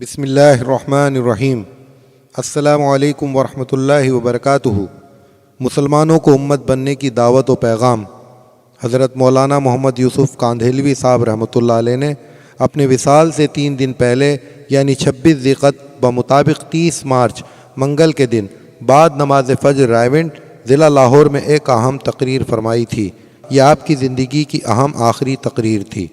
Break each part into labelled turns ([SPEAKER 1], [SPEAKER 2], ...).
[SPEAKER 1] بسم اللہ الرحمن الرحیم۔ السلام علیکم ورحمۃ اللہ وبرکاتہ۔ مسلمانوں کو امت بننے کی دعوت و پیغام۔ حضرت مولانا محمد یوسف کاندھیلوی صاحب رحمۃ اللہ علیہ نے اپنے وصال سے 3 دن پہلے یعنی 26 ذیقعد بمطابق 30 مارچ منگل کے دن بعد نماز فجر رائیونٹ ضلع لاہور میں ایک اہم تقریر فرمائی تھی۔ یہ آپ کی زندگی کی اہم آخری تقریر تھی۔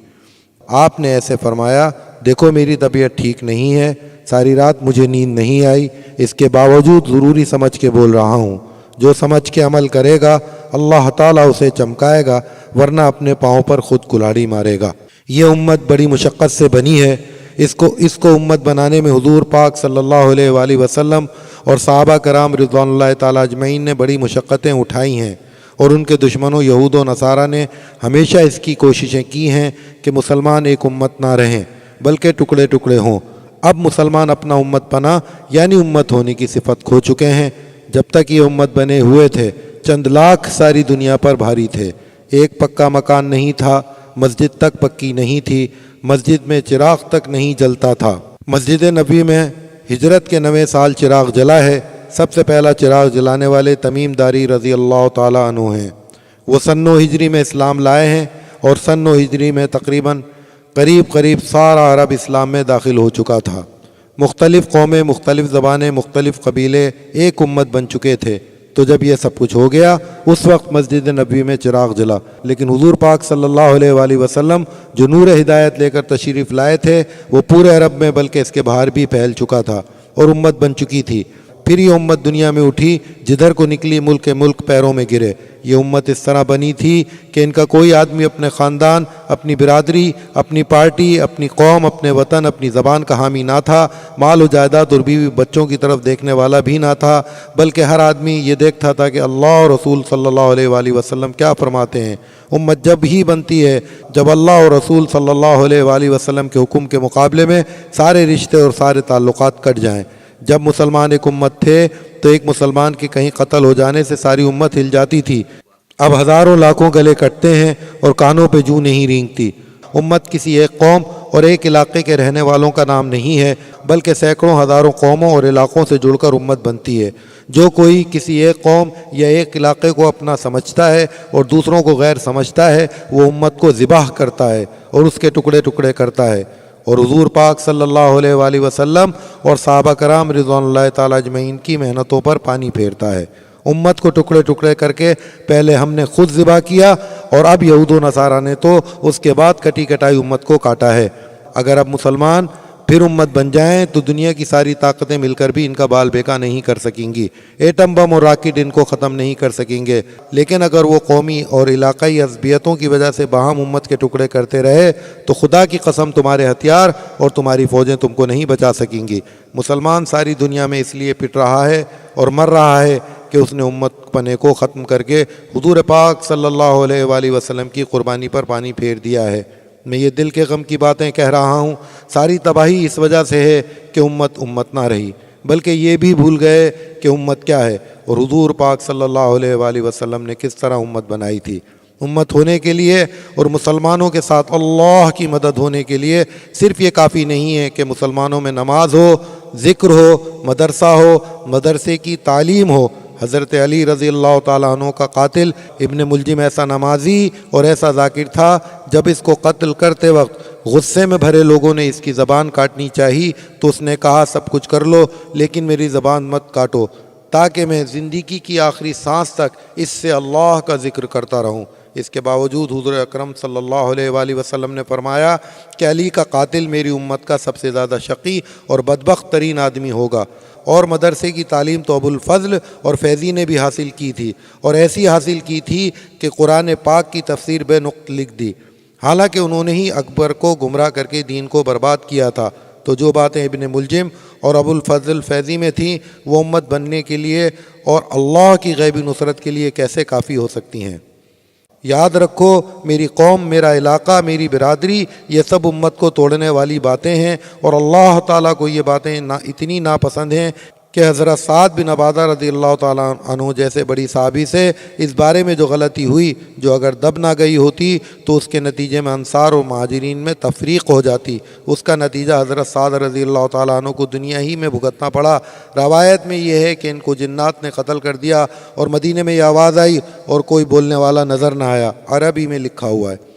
[SPEAKER 1] آپ نے ایسے فرمایا، دیکھو میری طبیعت ٹھیک نہیں ہے، ساری رات مجھے نیند نہیں آئی، اس کے باوجود ضروری سمجھ کے بول رہا ہوں۔ جو سمجھ کے عمل کرے گا اللہ تعالیٰ اسے چمکائے گا، ورنہ اپنے پاؤں پر خود کلاڑی مارے گا۔ یہ امت بڑی مشقت سے بنی ہے۔ اس کو امت بنانے میں حضور پاک صلی اللہ علیہ وآلہ وسلم اور صحابہ کرام رضوان اللہ تعالیٰ اجمعین نے بڑی مشقتیں اٹھائی ہیں، اور ان کے دشمنوں یہود و نصارہ نے ہمیشہ اس کی کوششیں کی ہیں کہ مسلمان ایک امت نہ رہیں بلکہ ٹکڑے ٹکڑے ہوں۔ اب مسلمان اپنا امت پنا یعنی امت ہونے کی صفت کھو چکے ہیں۔ جب تک یہ امت بنے ہوئے تھے چند لاکھ ساری دنیا پر بھاری تھے۔ ایک پکا مکان نہیں تھا، مسجد تک پکی نہیں تھی، مسجد میں چراغ تک نہیں جلتا تھا۔ مسجد نبوی میں ہجرت کے 9ویں سال چراغ جلا ہے۔ سب سے پہلا چراغ جلانے والے تمیم داری رضی اللہ تعالیٰ عنہ ہیں۔ وہ سن 9 ہجری میں اسلام لائے ہیں، اور سن 9 ہجری میں تقریباً قریب سارا عرب اسلام میں داخل ہو چکا تھا۔ مختلف قومیں، مختلف زبانیں، مختلف قبیلے ایک امت بن چکے تھے۔ تو جب یہ سب کچھ ہو گیا اس وقت مسجد نبوی میں چراغ جلا، لیکن حضور پاک صلی اللہ علیہ وآلہ وسلم جو نور ہدایت لے کر تشریف لائے تھے وہ پورے عرب میں بلکہ اس کے باہر بھی پھیل چکا تھا اور امت بن چکی تھی۔ پھر یہ امت دنیا میں اٹھی، جدھر کو نکلی ملک پیروں میں گرے۔ یہ امت اس طرح بنی تھی کہ ان کا کوئی آدمی اپنے خاندان، اپنی برادری، اپنی پارٹی، اپنی قوم، اپنے وطن، اپنی زبان کا حامی نہ تھا، مال و جائیداد اور بیوی بچوں کی طرف دیکھنے والا بھی نہ تھا، بلکہ ہر آدمی یہ دیکھتا تھا کہ اللہ اور رسول صلی اللہ علیہ وآلہ وسلم کیا فرماتے ہیں۔ امت جب ہی بنتی ہے جب اللہ اور رسول صلی اللہ علیہ وآلہ وسلم کے حکم کے مقابلے میں سارے رشتے اور سارے تعلقات کٹ جائیں۔ جب مسلمان ایک امت تھے تو ایک مسلمان کے کہیں قتل ہو جانے سے ساری امت ہل جاتی تھی۔ اب ہزاروں لاکھوں گلے کٹتے ہیں اور کانوں پہ جوں نہیں رینگتی۔ امت کسی ایک قوم اور ایک علاقے کے رہنے والوں کا نام نہیں ہے، بلکہ سینکڑوں ہزاروں قوموں اور علاقوں سے جڑ کر امت بنتی ہے۔ جو کوئی کسی ایک قوم یا ایک علاقے کو اپنا سمجھتا ہے اور دوسروں کو غیر سمجھتا ہے وہ امت کو ذبح کرتا ہے اور اس کے ٹکڑے ٹکڑے کرتا ہے، اور حضور پاک صلی اللہ علیہ وآلہ وسلم اور صحابہ کرام رضوان اللہ تعالیٰ اجمعین کی محنتوں پر پانی پھیرتا ہے۔ امت کو ٹکڑے ٹکڑے کر کے پہلے ہم نے خود ذبح کیا، اور اب یہود و نصارہ نے تو اس کے بعد کٹی کٹائی امت کو کاٹا ہے۔ اگر اب مسلمان پھر امت بن جائیں تو دنیا کی ساری طاقتیں مل کر بھی ان کا بال بیکا نہیں کر سکیں گی، ایٹم بم اور راکٹ ان کو ختم نہیں کر سکیں گے۔ لیکن اگر وہ قومی اور علاقائی عصبیتوں کی وجہ سے باہم امت کے ٹکڑے کرتے رہے تو خدا کی قسم تمہارے ہتھیار اور تمہاری فوجیں تم کو نہیں بچا سکیں گی۔ مسلمان ساری دنیا میں اس لیے پٹ رہا ہے اور مر رہا ہے کہ اس نے امت پنے کو ختم کر کے حضور پاک صلی اللہ علیہ وآلہ وسلم کی قربانی پر پانی پھیر دیا ہے۔ میں یہ دل کے غم کی باتیں کہہ رہا ہوں۔ ساری تباہی اس وجہ سے ہے کہ امت نہ رہی، بلکہ یہ بھی بھول گئے کہ امت کیا ہے اور حضور پاک صلی اللہ علیہ وآلہ وسلم نے کس طرح امت بنائی تھی۔ امت ہونے کے لیے اور مسلمانوں کے ساتھ اللہ کی مدد ہونے کے لیے صرف یہ کافی نہیں ہے کہ مسلمانوں میں نماز ہو، ذکر ہو، مدرسہ ہو، مدرسے کی تعلیم ہو۔ حضرت علی رضی اللہ تعالیٰ عنہ کا قاتل ابن ملجم ایسا نمازی اور ایسا ذاکر تھا، جب اس کو قتل کرتے وقت غصے میں بھرے لوگوں نے اس کی زبان کاٹنی چاہی تو اس نے کہا سب کچھ کر لو لیکن میری زبان مت کاٹو، تاکہ میں زندگی کی آخری سانس تک اس سے اللہ کا ذکر کرتا رہوں۔ اس کے باوجود حضور اکرم صلی اللہ علیہ وآلہ وسلم نے فرمایا کہ علی کا قاتل میری امت کا سب سے زیادہ شقی اور بدبخت ترین آدمی ہوگا۔ اور مدرسے کی تعلیم تو ابو الفضل اور فیضی نے بھی حاصل کی تھی، اور ایسی حاصل کی تھی کہ قرآن پاک کی تفسیر بے نقط لکھ دی، حالانکہ انہوں نے ہی اکبر کو گمراہ کر کے دین کو برباد کیا تھا۔ تو جو باتیں ابن ملجم اور ابو الفضل فیضی میں تھیں وہ امت بننے کے لیے اور اللہ کی غیبی نصرت کے لیے کیسے کافی ہو سکتی ہیں؟ یاد رکھو، میری قوم، میرا علاقہ، میری برادری، یہ سب امت کو توڑنے والی باتیں ہیں، اور اللہ تعالیٰ کو یہ باتیں اتنی ناپسند ہیں کہ حضرت سعد بن عبادہ رضی اللہ تعالیٰ عنہ جیسے بڑی صحابی سے اس بارے میں جو غلطی ہوئی جو اگر دب نہ گئی ہوتی تو اس کے نتیجے میں انصار اور مہاجرین میں تفریق ہو جاتی، اس کا نتیجہ حضرت سعد رضی اللہ تعالیٰ عنہ کو دنیا ہی میں بھگتنا پڑا۔ روایت میں یہ ہے کہ ان کو جنات نے قتل کر دیا اور مدینے میں یہ آواز آئی اور کوئی بولنے والا نظر نہ آیا، عربی میں لکھا ہوا ہے۔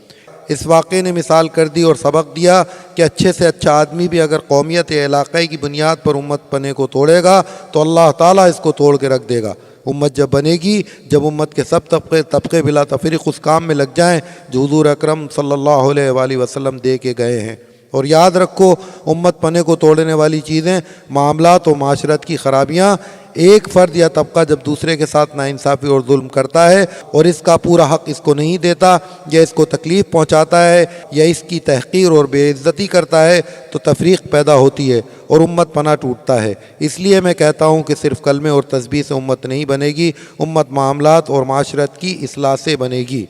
[SPEAKER 1] اس واقعے نے مثال کر دی اور سبق دیا کہ اچھے سے اچھا آدمی بھی اگر قومیت یا علاقے کی بنیاد پر امت پنے کو توڑے گا تو اللہ تعالیٰ اس کو توڑ کے رکھ دے گا۔ امت جب بنے گی، جب امت کے سب طبقے بلا تفریق اس کام میں لگ جائیں جو حضور اکرم صلی اللہ علیہ وآلہ وسلم دے کے گئے ہیں۔ اور یاد رکھو، امت پنے کو توڑنے والی چیزیں، معاملات و معاشرت کی خرابیاں، ایک فرد یا طبقہ جب دوسرے کے ساتھ ناانصافی اور ظلم کرتا ہے اور اس کا پورا حق اس کو نہیں دیتا یا اس کو تکلیف پہنچاتا ہے یا اس کی تحقیر اور بے عزتی کرتا ہے تو تفریق پیدا ہوتی ہے اور امت پناہ ٹوٹتا ہے۔ اس لیے میں کہتا ہوں کہ صرف کلمے اور تسبیح سے امت نہیں بنے گی، امت معاملات اور معاشرت کی اصلاح سے بنے گی،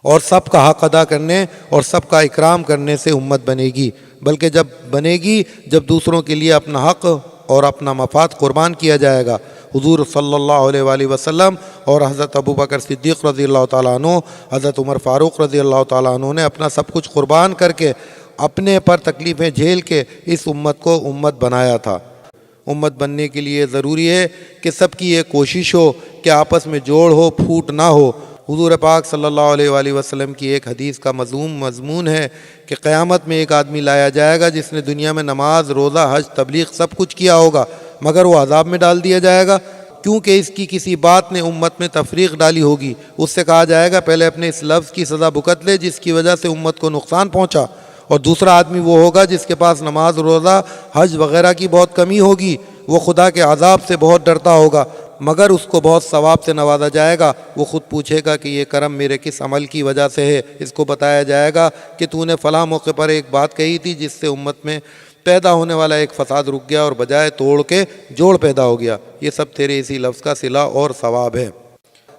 [SPEAKER 1] اور سب کا حق ادا کرنے اور سب کا اکرام کرنے سے امت بنے گی۔ بلکہ جب بنے گی جب دوسروں کے لیے اپنا حق اور اپنا مفاد قربان کیا جائے گا۔ حضور صلی اللہ علیہ وآلہ وسلم اور حضرت ابوبکر صدیق رضی اللہ تعالیٰ عنہ، حضرت عمر فاروق رضی اللہ تعالیٰ عنہ نے اپنا سب کچھ قربان کر کے، اپنے پر تکلیفیں جھیل کے اس امت کو امت بنایا تھا۔ امت بننے کے لیے ضروری ہے کہ سب کی یہ کوشش ہو کہ آپس میں جوڑ ہو، پھوٹ نہ ہو۔ حضور پاک صلی اللہ علیہ وآلہ وسلم کی ایک حدیث کا مضمون ہے کہ قیامت میں ایک آدمی لایا جائے گا جس نے دنیا میں نماز، روزہ، حج، تبلیغ سب کچھ کیا ہوگا، مگر وہ عذاب میں ڈال دیا جائے گا کیونکہ اس کی کسی بات نے امت میں تفریق ڈالی ہوگی۔ اس سے کہا جائے گا پہلے اپنے اس لفظ کی سزا بھگت لے جس کی وجہ سے امت کو نقصان پہنچا، اور دوسرا آدمی وہ ہوگا جس کے پاس نماز، روزہ، حج وغیرہ کی بہت کمی ہوگی، وہ خدا کے عذاب سے بہت ڈرتا ہوگا مگر اس کو بہت ثواب سے نوازا جائے گا۔ وہ خود پوچھے گا کہ یہ کرم میرے کس عمل کی وجہ سے ہے۔ اس کو بتایا جائے گا کہ تو نے فلاں موقع پر ایک بات کہی تھی جس سے امت میں پیدا ہونے والا ایک فساد رک گیا اور بجائے توڑ کے جوڑ پیدا ہو گیا، یہ سب تیرے اسی لفظ کا صلہ اور ثواب ہے۔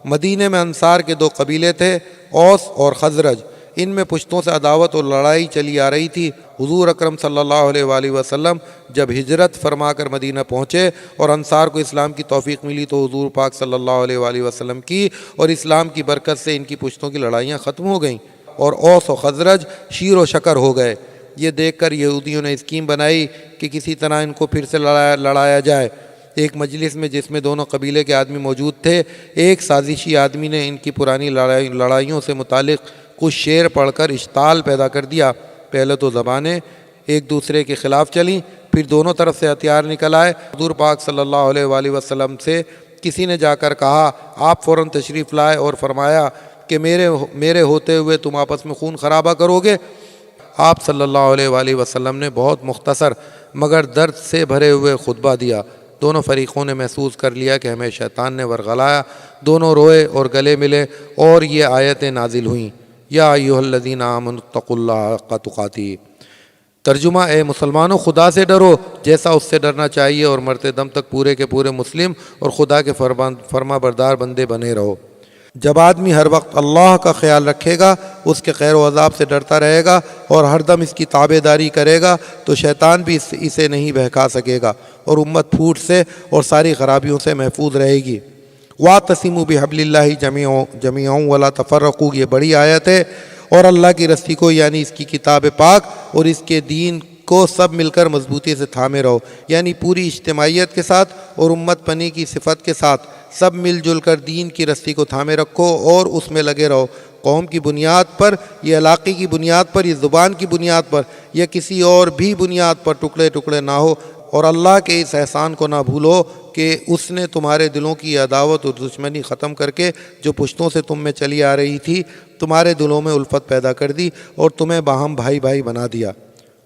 [SPEAKER 1] مدینے میں انصار کے دو قبیلے تھے، اوس اور خزرج، ان میں پشتوں سے عداوت اور لڑائی چلی آ رہی تھی۔ حضور اکرم صلی اللہ علیہ وآلہ وسلم جب ہجرت فرما کر مدینہ پہنچے اور انصار کو اسلام کی توفیق ملی تو حضور پاک صلی اللہ علیہ وآلہ وسلم کی اور اسلام کی برکت سے ان کی پشتوں کی لڑائیاں ختم ہو گئیں اور اوس و خزرج شیر و شکر ہو گئے۔ یہ دیکھ کر یہودیوں نے اسکیم بنائی کہ کسی طرح ان کو پھر سے لڑایا جائے۔ ایک مجلس میں جس میں دونوں قبیلے کے آدمی موجود تھے، ایک سازشی آدمی نے ان کی پرانی لڑائیوں سے متعلق کچھ شعر پڑھ کر اشتعال پیدا کر دیا۔ پہلے تو زبانیں ایک دوسرے کے خلاف چلیں، پھر دونوں طرف سے ہتھیار نکل آئے۔ حضور پاک صلی اللہ علیہ وآلہ وسلم سے کسی نے جا کر کہا، آپ فوراً تشریف لائے اور فرمایا کہ میرے ہوتے ہوئے تم آپس میں خون خرابہ کرو گے۔ آپ صلی اللہ علیہ وآلہ وسلم نے بہت مختصر مگر درد سے بھرے ہوئے خطبہ دیا۔ دونوں فریقوں نے محسوس کر لیا کہ ہمیں شیطان نے ورغلایا، دونوں روئے اور گلے ملے اور یہ آیتیں نازل ہوئیں، یا ایھا الذین آمنوا اتقوا اللہ حق تقاتہ۔ ترجمہ، اے مسلمانوں خدا سے ڈرو جیسا اس سے ڈرنا چاہیے اور مرتے دم تک پورے کے پورے مسلم اور خدا کے فرما بردار بندے بنے رہو۔ جب آدمی ہر وقت اللہ کا خیال رکھے گا، اس کے خیر و عذاب سے ڈرتا رہے گا اور ہر دم اس کی تابع داری کرے گا تو شیطان بھی اسے نہیں بہکا سکے گا اور امت پھوٹ سے اور ساری خرابیوں سے محفوظ رہے گی۔ وَاعْتَصِمُوا بِحَبْلِ اللَّهِ جَمِيعًا وَلَا تَفَرَّقُوا، یہ بڑی آیت ہے، اور اللہ کی رسی کو یعنی اس کی کتاب پاک اور اس کے دین کو سب مل کر مضبوطی سے تھامے رہو، یعنی پوری اجتماعیت کے ساتھ اور امت پنی کی صفت کے ساتھ سب مل جل کر دین کی رسی کو تھامے رکھو اور اس میں لگے رہو۔ قوم کی بنیاد پر، یہ علاقے کی بنیاد پر، یہ زبان کی بنیاد پر یا کسی اور بھی بنیاد پر ٹکڑے ٹکڑے نہ ہو، اور اللہ کے اس احسان کو نہ بھولو کہ اس نے تمہارے دلوں کی عداوت اور دشمنی ختم کر کے جو پشتوں سے تم میں چلی آ رہی تھی، تمہارے دلوں میں الفت پیدا کر دی اور تمہیں باہم بھائی بھائی بنا دیا،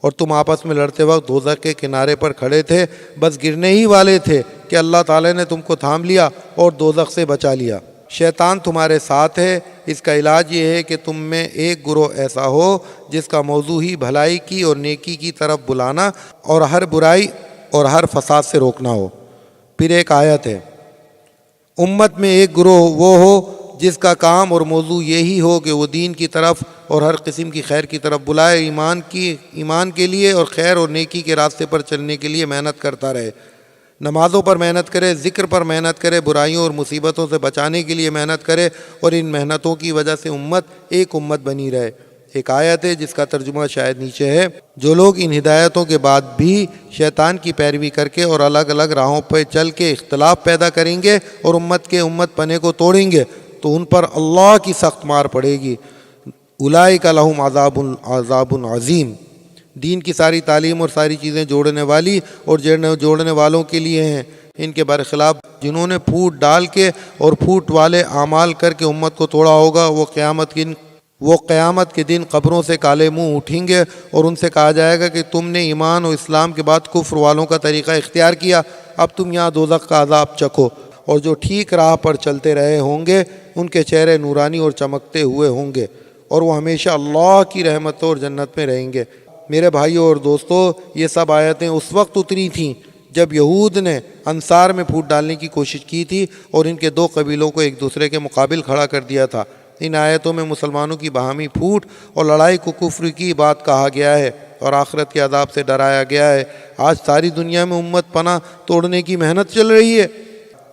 [SPEAKER 1] اور تم آپس میں لڑتے وقت دوزخ کے کنارے پر کھڑے تھے، بس گرنے ہی والے تھے کہ اللہ تعالیٰ نے تم کو تھام لیا اور دوزخ سے بچا لیا۔ شیطان تمہارے ساتھ ہے، اس کا علاج یہ ہے کہ تم میں ایک گروہ ایسا ہو جس کا موضوع ہی بھلائی کی اور نیکی کی طرف بلانا اور ہر برائی اور ہر فساد سے روکنا ہو۔ پھر ایک آیت ہے، امت میں ایک گروہ وہ ہو جس کا کام اور موضوع یہی ہو کہ وہ دین کی طرف اور ہر قسم کی خیر کی طرف بلائے، ایمان کے لیے اور خیر اور نیکی کے راستے پر چلنے کے لیے محنت کرتا رہے۔ نمازوں پر محنت کرے، ذکر پر محنت کرے، برائیوں اور مصیبتوں سے بچانے کے لیے محنت کرے، اور ان محنتوں کی وجہ سے امت ایک امت بنی رہے۔ ایک آیت ہے جس کا ترجمہ شاید نیچے ہے: جو لوگ ان ہدایتوں کے بعد بھی شیطان کی پیروی کر کے اور الگ الگ راہوں پہ چل کے اختلاف پیدا کریں گے اور امت کے امت پنے کو توڑیں گے تو ان پر اللہ کی سخت مار پڑے گی۔ اولئک لہم عذاب عظیم۔ دین کی ساری تعلیم اور ساری چیزیں جوڑنے والی اور جوڑنے والوں کے لیے ہیں۔ ان کے برخلاف جنہوں نے پھوٹ ڈال کے اور پھوٹ والے اعمال کر کے امت کو توڑا ہوگا، وہ قیامت کے دن قبروں سے کالے منہ اٹھیں گے اور ان سے کہا جائے گا کہ تم نے ایمان اور اسلام کے بعد کفر والوں کا طریقہ اختیار کیا، اب تم یہاں دوزخ کا عذاب چکھو۔ اور جو ٹھیک راہ پر چلتے رہے ہوں گے ان کے چہرے نورانی اور چمکتے ہوئے ہوں گے، اور وہ ہمیشہ اللہ کی رحمتوں اور جنت میں رہیں گے۔ میرے بھائیوں اور دوستو، یہ سب آیتیں اس وقت اتری تھیں جب یہود نے انصار میں پھوٹ ڈالنے کی کوشش کی تھی اور ان کے دو قبیلوں کو ایک دوسرے کے مقابل کھڑا کر دیا تھا۔ ان آیتوں میں مسلمانوں کی باہمی پھوٹ اور لڑائی کو کفر کی بات کہا گیا ہے اور آخرت کے عذاب سے ڈرایا گیا ہے۔ آج ساری دنیا میں امت پناہ توڑنے کی محنت چل رہی ہے۔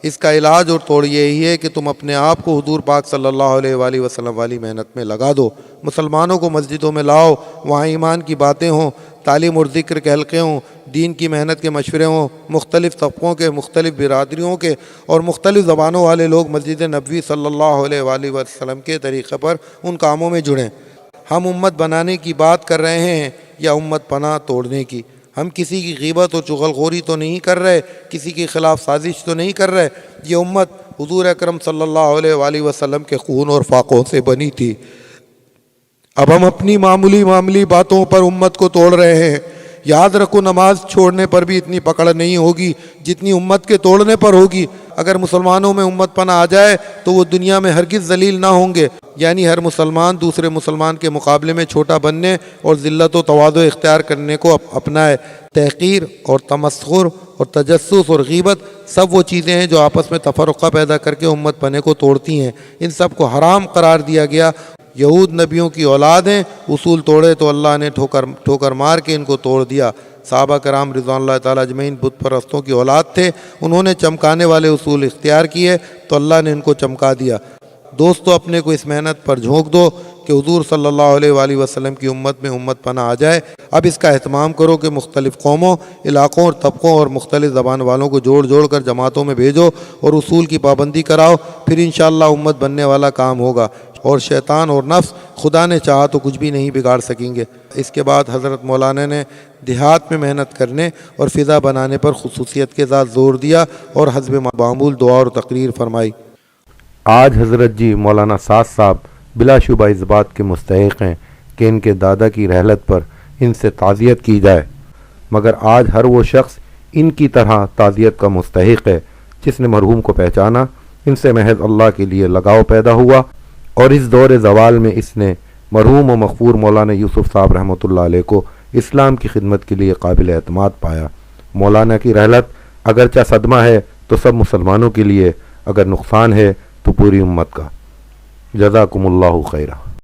[SPEAKER 1] اس کا علاج اور توڑ یہی ہے کہ تم اپنے آپ کو حضور پاک صلی اللہ علیہ وآلہ وسلم والی محنت میں لگا دو۔ مسلمانوں کو مسجدوں میں لاؤ، وہاں ایمان کی باتیں ہوں، تعلیم اور ذکر کے حلقے ہوں، دین کی محنت کے مشورے ہوں، مختلف طبقوں کے، مختلف برادریوں کے اور مختلف زبانوں والے لوگ مسجد نبوی صلی اللہ علیہ وآلہ وسلم کے طریقے پر ان کاموں میں جڑیں۔ ہم امت بنانے کی بات کر رہے ہیں یا امت پناہ توڑنے کی؟ ہم کسی کی غیبت اور چغل خوری تو نہیں کر رہے، کسی کے خلاف سازش تو نہیں کر رہے۔ یہ امت حضور اکرم صلی اللہ علیہ وآلہ وسلم کے خون اور فاقوں سے بنی تھی۔ اب ہم اپنی معمولی باتوں پر امت کو توڑ رہے ہیں۔ یاد رکھو، نماز چھوڑنے پر بھی اتنی پکڑ نہیں ہوگی جتنی امت کے توڑنے پر ہوگی۔ اگر مسلمانوں میں امت پناہ آ جائے تو وہ دنیا میں ہرگز ذلیل نہ ہوں گے، یعنی ہر مسلمان دوسرے مسلمان کے مقابلے میں چھوٹا بننے اور ذلت و تواضع اختیار کرنے کو اپنائے۔ تحقیر اور تمسخر اور تجسس اور غیبت سب وہ چیزیں ہیں جو آپس میں تفرقہ پیدا کر کے امت پنے کو توڑتی ہیں۔ ان سب کو حرام قرار دیا گیا۔ یہود نبیوں کی اولاد ہیں، اصول توڑے تو اللہ نے ٹھوکر مار کے ان کو توڑ دیا۔ صحابہ کرام رضوان اللہ تعالیٰ اجمعین بت پرستوں کی اولاد تھے، انہوں نے چمکانے والے اصول اختیار کیے تو اللہ نے ان کو چمکا دیا۔ دوستو، اپنے کو اس محنت پر جھونک دو کہ حضور صلی اللہ علیہ وآلہ وسلم کی امت میں امت پناہ آ جائے۔ اب اس کا اہتمام کرو کہ مختلف قوموں، علاقوں اور طبقوں اور مختلف زبان والوں کو جوڑ کر جماعتوں میں بھیجو اور اصول کی پابندی کراؤ، پھر انشاءاللہ امت بننے والا کام ہوگا، اور شیطان اور نفس خدا نے چاہا تو کچھ بھی نہیں بگاڑ سکیں گے۔ اس کے بعد حضرت مولانا نے دیہات میں محنت کرنے اور فضا بنانے پر خصوصیت کے ساتھ زور دیا اور حسب معمول دعا اور تقریر فرمائی۔
[SPEAKER 2] آج حضرت جی مولانا سعد صاحب بلا شبہ اس بات کے مستحق ہیں کہ ان کے دادا کی رحلت پر ان سے تعزیت کی جائے، مگر آج ہر وہ شخص ان کی طرح تعزیت کا مستحق ہے جس نے مرحوم کو پہچانا، ان سے محض اللہ کے لیے لگاؤ پیدا ہوا، اور اس دور زوال میں اس نے مرحوم و مغفور مولانا یوسف صاحب رحمۃ اللہ علیہ کو اسلام کی خدمت کے لیے قابل اعتماد پایا۔ مولانا کی رحلت اگرچہ صدمہ ہے تو سب مسلمانوں کے لیے، اگر نقصان ہے تو پوری امت کا۔ جزاکم اللہ خیرہ۔